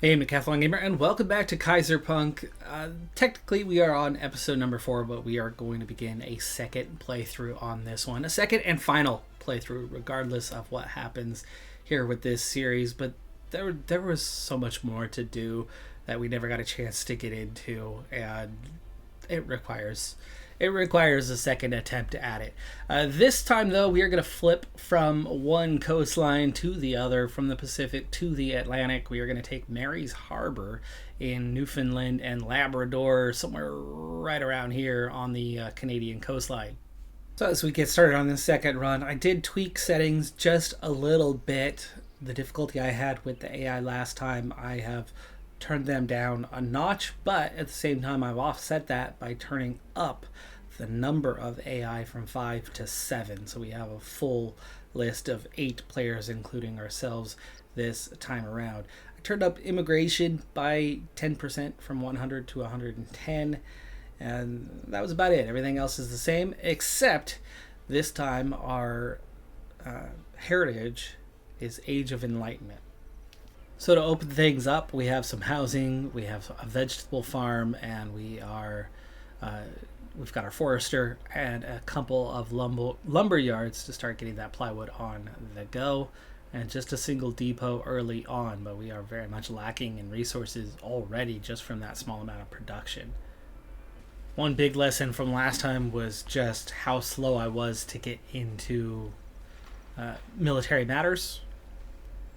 Hey, Decathlon Gamer, and welcome back to Kaiserpunk. Technically, we are on episode number 4, but we are going to begin a second playthrough on this one. A second and final playthrough, regardless of what happens here with this series. But there was so much more to do that we never got a chance to get into, and it requires a second attempt at it. This time, though, we are going to flip from one coastline to the other, from the Pacific to the Atlantic. We are going to take Mary's Harbor in Newfoundland and Labrador, somewhere right around here on the Canadian coastline. So as we get started on this second run, I did tweak settings just a little bit. The difficulty I had with the AI last time, I have turned them down a notch, but at the same time I've offset that by turning up the number of AI from 5 to 7, so we have a full list of 8 players including ourselves this time around. I turned up immigration by 10% from 100 to 110, and that was about it. Everything else is the same, except this time our heritage is Age of Enlightenment. So to open things up, we have some housing, we have a vegetable farm, and we've got our forester and a couple of lumber yards to start getting that plywood on the go, and just a single depot early on, but we are very much lacking in resources already just from that small amount of production. One big lesson from last time was just how slow I was to get into military matters.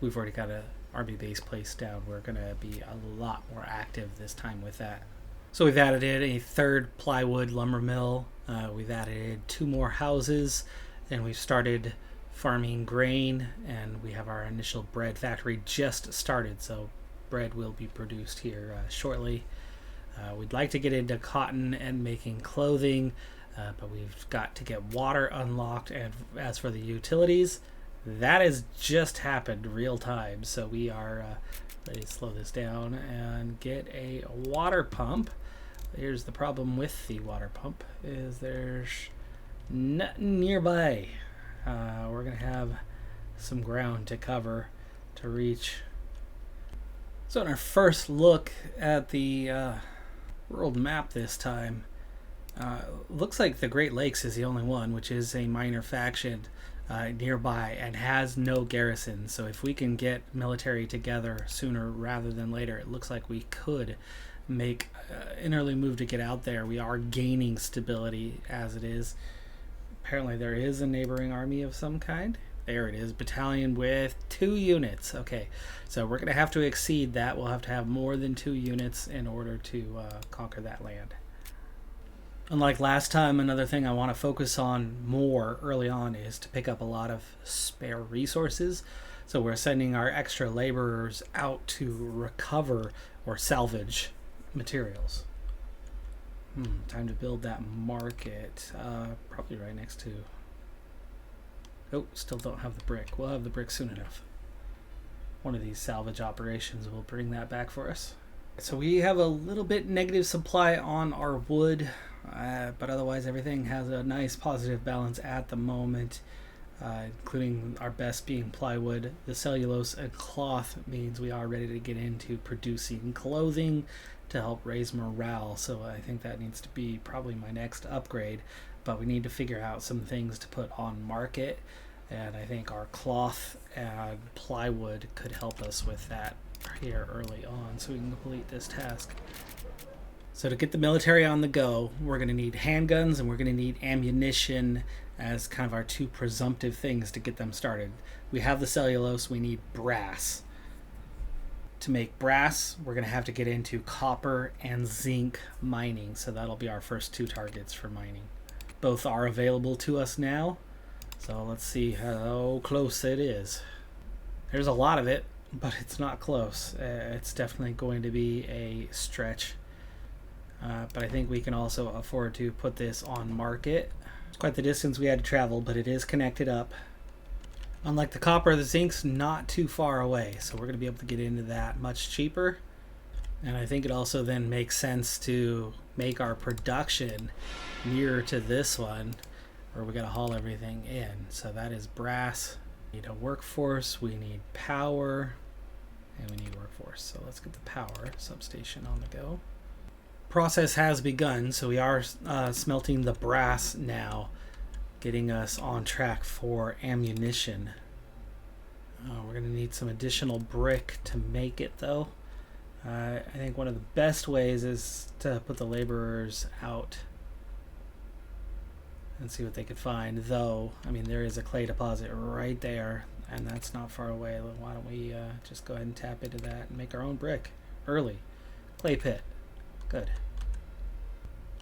We've already got a army base placed down. We're going to be a lot more active this time with that. So we've added in a third plywood lumber mill. We've added 2 more houses, and we've started farming grain, and we have our initial bread factory just started, so bread will be produced here shortly. We'd like to get into cotton and making clothing, but we've got to get water unlocked, and as for the utilities, that has just happened real time, so we are ready to slow this down and get a water pump. Here's the problem with the water pump, is there's nothing nearby. We're going to have some ground to cover to reach. So in our first look at the world map this time, looks like the Great Lakes is the only one, which is a minor faction nearby and has no garrison. So if we can get military together sooner rather than later, it looks like we could make an early move to get out there. We are gaining stability as it is. Apparently there is a neighboring army of some kind. There it is, battalion with 2 units. Okay, so we're going to have to exceed that. We'll have to have more than 2 units in order to conquer that land. Unlike last time, another thing I want to focus on more early on is to pick up a lot of spare resources. So we're sending our extra laborers out to recover or salvage materials. Time to build that market. Probably right next to... Oh, still don't have the brick. We'll have the brick soon enough. One of these salvage operations will bring that back for us. So we have a little bit negative supply on our wood, but otherwise everything has a nice positive balance at the moment, including our best being plywood. The cellulose and cloth means we are ready to get into producing clothing to help raise morale, so I think that needs to be probably my next upgrade, but we need to figure out some things to put on market, and I think our cloth and plywood could help us with that here early on so we can complete this task. So to get the military on the go, we're going to need handguns and we're going to need ammunition as kind of our 2 presumptive things to get them started. We have the cellulose, we need brass. To make brass, we're going to have to get into copper and zinc mining, so that'll be our first 2 targets for mining. Both are available to us now, so let's see how close it is. There's a lot of it, but it's not close. It's definitely going to be a stretch. But I think we can also afford to put this on market. It's quite the distance we had to travel, but it is connected up. Unlike the copper, the zinc's not too far away, so we're going to be able to get into that much cheaper. And I think it also then makes sense to make our production nearer to this one, where we got to haul everything in. So that is brass. We need a workforce, we need power. And we need workforce. So let's get the power substation on the go. Process has begun, so we are smelting the brass now, getting us on track for ammunition. We're going to need some additional brick to make it, though. I think one of the best ways is to put the laborers out and see what they could find, though. I mean, there is a clay deposit right there, and that's not far away. Why don't we just go ahead and tap into that and make our own brick early. Clay pit. Good.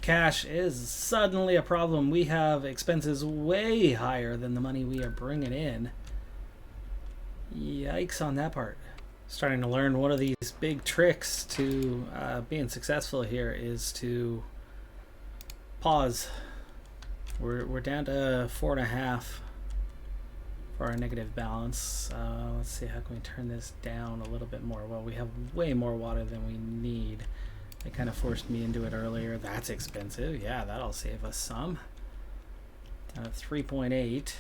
Cash is suddenly a problem. We have expenses way higher than the money we are bringing in. Yikes on that part. Starting to learn one of these big tricks to being successful here is to pause. We're down to 4.5 for our negative balance. Let's see, how can we turn this down a little bit more? Well, we have way more water than we need. They kind of forced me into it earlier. That's expensive. Yeah, that'll save us some. Down to 3.8.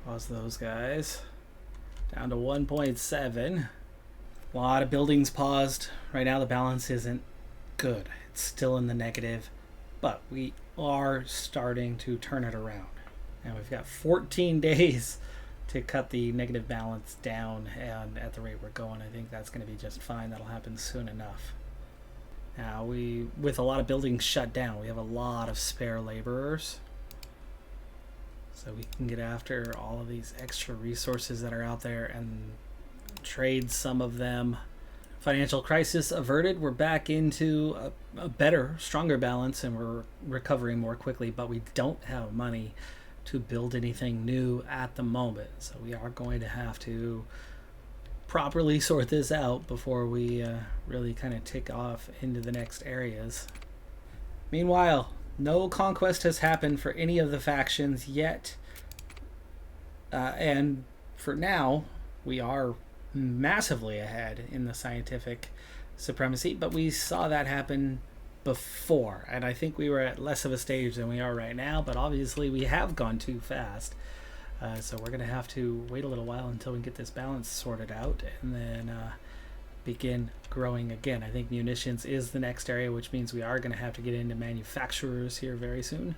Pause those guys. Down to 1.7. A lot of buildings paused. Right now the balance isn't good. It's still in the negative, but we are starting to turn it around. And we've got 14 days to cut the negative balance down, and at the rate we're going, I think that's going to be just fine. That'll happen soon enough. Now, with a lot of buildings shut down, we have a lot of spare laborers. So we can get after all of these extra resources that are out there and trade some of them. Financial crisis averted. We're back into a better, stronger balance, and we're recovering more quickly, but we don't have money to build anything new at the moment. So we are going to have to properly sort this out before we really kind of take off into the next areas. Meanwhile, no conquest has happened for any of the factions yet. And for now, we are massively ahead in the scientific supremacy, but we saw that happen before, and I think we were at less of a stage than we are right now, but obviously we have gone too fast. So we're going to have to wait a little while until we get this balance sorted out, and then begin growing again. I think munitions is the next area, which means we are going to have to get into manufacturers here very soon.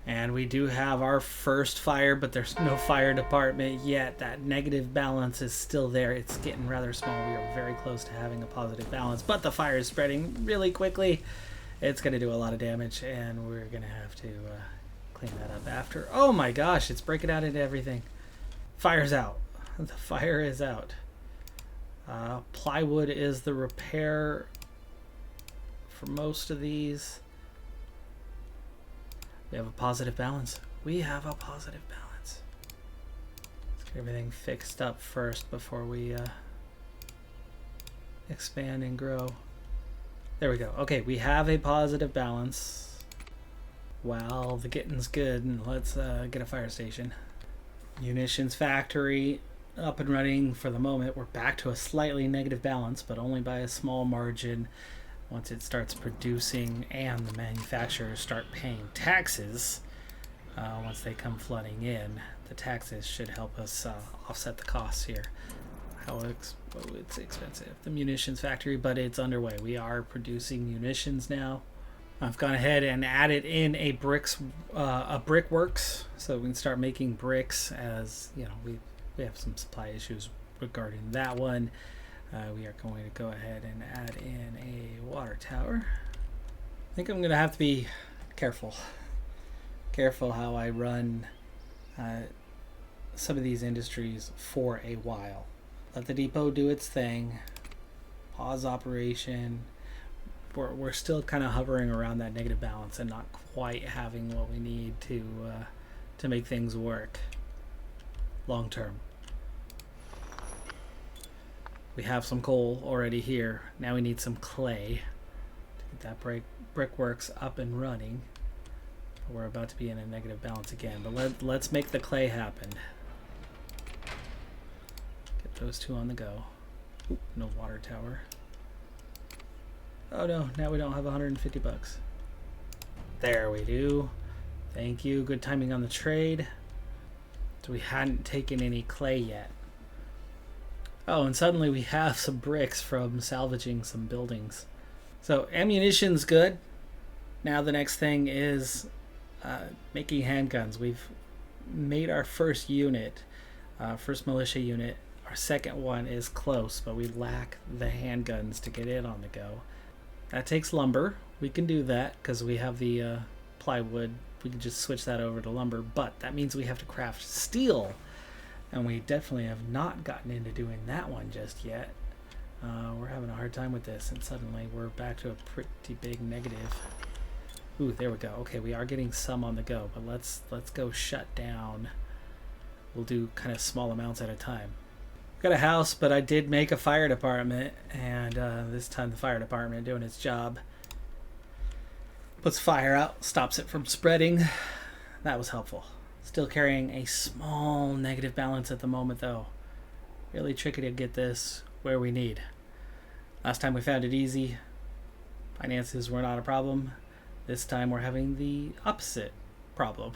And we do have our first fire, but there's no fire department yet. That negative balance is still there. It's getting rather small. We are very close to having a positive balance, but the fire is spreading really quickly. It's going to do a lot of damage, and we're going to have to clean that up after. Oh my gosh, it's breaking out into everything. Fire's out. The fire is out. Plywood is the repair for most of these. We have a positive balance. We have a positive balance. Let's get everything fixed up first before we expand and grow. There we go. Okay, we have a positive balance. Well, the getting's good, and let's get a fire station. Munitions factory up and running for the moment. We're back to a slightly negative balance, but only by a small margin. Once it starts producing and the manufacturers start paying taxes, once they come flooding in, the taxes should help us offset the costs here. It's expensive, the munitions factory, but it's underway. We are producing munitions now. I've gone ahead and added in a brickworks, so we can start making bricks. As you know, we have some supply issues regarding that one. We are going to go ahead and add in a water tower. I think I'm going to have to be careful how I run some of these industries for a while. Let the depot do its thing. Pause operation. We're still kind of hovering around that negative balance and not quite having what we need to make things work long term. We have some coal already here. Now we need some clay to get that brickworks up and running. We're about to be in a negative balance again, but let's make the clay happen. Get those two on the go. Oop, no water tower. Oh no, now we don't have 150 bucks. There we do. Thank you. Good timing on the trade. So we hadn't taken any clay yet. Oh, and suddenly we have some bricks from salvaging some buildings. So ammunition's good. Now the next thing is making handguns. We've made our first unit, first militia unit. Our second one is close, but we lack the handguns to get in on the go. That takes lumber. We can do that because we have the plywood. We can just switch that over to lumber, but that means we have to craft steel, and we definitely have not gotten into doing that one just yet. We're having a hard time with this, and suddenly we're back to a pretty big negative. Ooh, there we go. Okay, we are getting some on the go, but let's go shut down. We'll do kind of small amounts at a time. Got a house, but I did make a fire department, and this time the fire department doing its job. Puts fire out, stops it from spreading. That was helpful. Still carrying a small negative balance at the moment, though. Really tricky to get this where we need. Last time we found it easy. Finances were not a problem. This time we're having the opposite problem.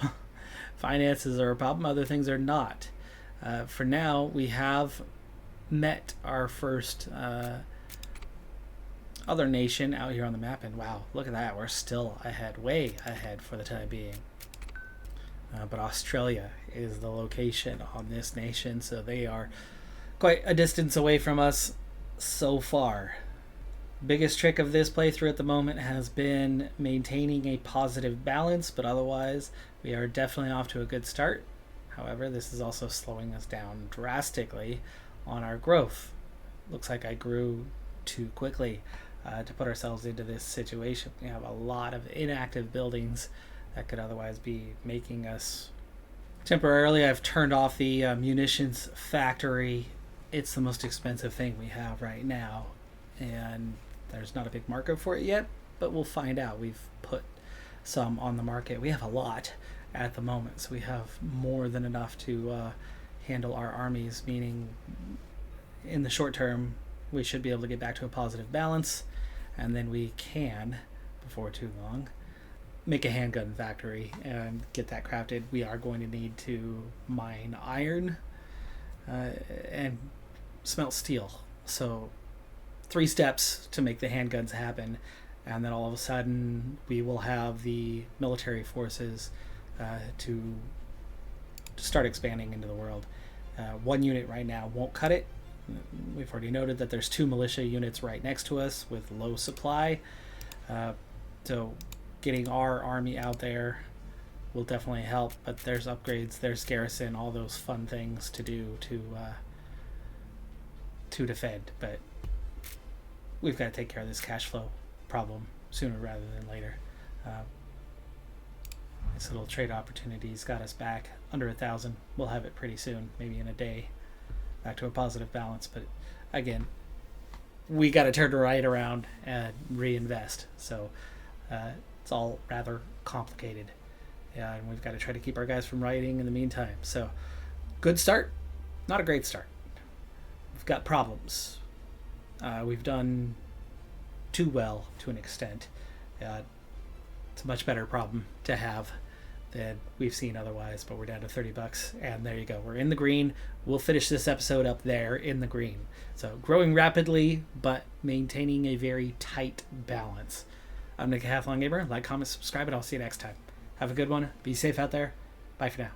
Finances are a problem, other things are not. For now, we have met our first other nation out here on the map, and wow, look at that, we're still ahead, way ahead for the time being. But Australia is the location on this nation, so they are quite a distance away from us so far. Biggest trick of this playthrough at the moment has been maintaining a positive balance, but otherwise we are definitely off to a good start. However, this is also slowing us down drastically on our growth. Looks like I grew too quickly to put ourselves into this situation. We have a lot of inactive buildings that could otherwise be making us temporarily. I've turned off the munitions factory. It's the most expensive thing we have right now, and there's not a big market for it yet, but we'll find out. We've put some on the market. We have a lot at the moment, so we have more than enough to handle our armies, meaning in the short term we should be able to get back to a positive balance, and then we can, before too long, make a handgun factory and get that crafted. We are going to need to mine iron and smelt steel. So 3 steps to make the handguns happen, and then all of a sudden we will have the military forces to start expanding into the world. 1 unit right now won't cut it. We've already noted that there's 2 militia units right next to us with low supply. So getting our army out there will definitely help, but there's upgrades, there's garrison, all those fun things to do to defend. But we've got to take care of this cash flow problem sooner rather than later. This little trade opportunity's got us back under 1,000. We'll have it pretty soon, maybe in a day, back to a positive balance. But again, we got to turn it right around and reinvest. So it's all rather complicated, and we've got to try to keep our guys from rioting in the meantime. So good start, not a great start. We've got problems. We've done too well to an extent. It's a much better problem to have than we've seen otherwise, but we're down to $30, and there you go. We're in the green. We'll finish this episode up there in the green. So growing rapidly, but maintaining a very tight balance. I'm the Decathlon Gamer. Like, comment, subscribe, and I'll see you next time. Have a good one. Be safe out there. Bye for now.